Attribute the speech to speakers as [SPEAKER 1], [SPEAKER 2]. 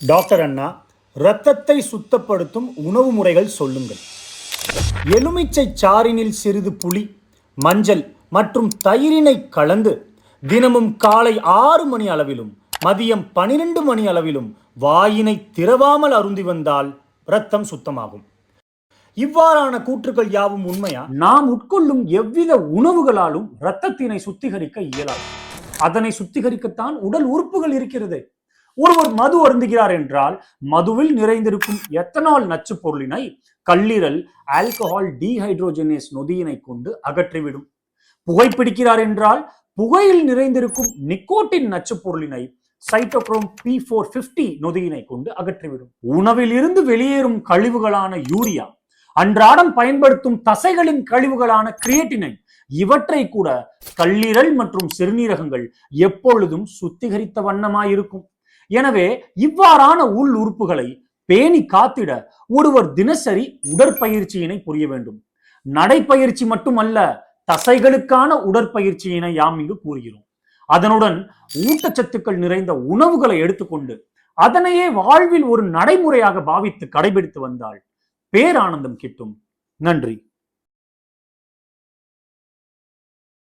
[SPEAKER 1] Doctor அண்ணா, இரத்தத்தை சுத்தப்படுத்தும் உணவு முறைகள் சொல்லுங்கள். எலுமிச்சை சாறினில் சிறிது புளி, மஞ்சள் மற்றும் தயிரினை கலந்து தினமும் காலை 6 மணி அளவிலும் மதியம் 12 மணி அளவிலும் வாயினை திறவாமல் அருந்தி வந்தால் இரத்தம் சுத்தமாகும். இவ்வாறான கூற்றுக்கள் யாவும் உண்மையா? நாம் உட்கொள்ளும் எவ்வித உணவுகளாலும் இரத்தத்தினை சுத்திகரிக்க இயலாது. அதனை சுத்திகரிக்கத்தான் உடல் உறுப்புகள் இருக்கிறது. ஒருவர் மது அருந்துகிறார் என்றால் மதுவில் நிறைந்திருக்கும் எத்தனால் நச்சு பொருளினை கல்லீரல் ஆல்கஹால் டீஹைட்ரோஜனேஸ் நொதியினை கொண்டு அகற்றிவிடும். புகைப்பிடிக்கிறார் என்றால் புகையில் நிறைந்திருக்கும் நிக்கோட்டின் நச்சு பொருளினை சைட்டோக்ரோம் P450 நொதியினை கொண்டு அகற்றிவிடும். உணவில் இருந்து வெளியேறும் கழிவுகளான யூரியா, அன்றாடம் பயன்படுத்தும் தசைகளின் கழிவுகளான கிரியேட்டினை, இவற்றை கூட கல்லீரல் மற்றும் சிறுநீரகங்கள் எப்பொழுதும் சுத்திகரித்த வண்ணமாயிருக்கும். எனவே இவ்வாறான உள் உறுப்புகளை பேணி காத்திட ஒருவர் தினசரி உடற்பயிற்சியினை புரிய வேண்டும். நடைப்பயிற்சி மட்டுமல்ல, தசைகளுக்கான உடற்பயிற்சியினை யாம் இங்கு கூறுகிறோம். அதனுடன் ஊட்டச்சத்துக்கள் நிறைந்த உணவுகளை எடுத்துக்கொண்டு அதனையே வாழ்வில் ஒரு நடைமுறையாக பாவித்து கடைபிடித்து வந்தால் பேரானந்தம் கிட்டும். நன்றி.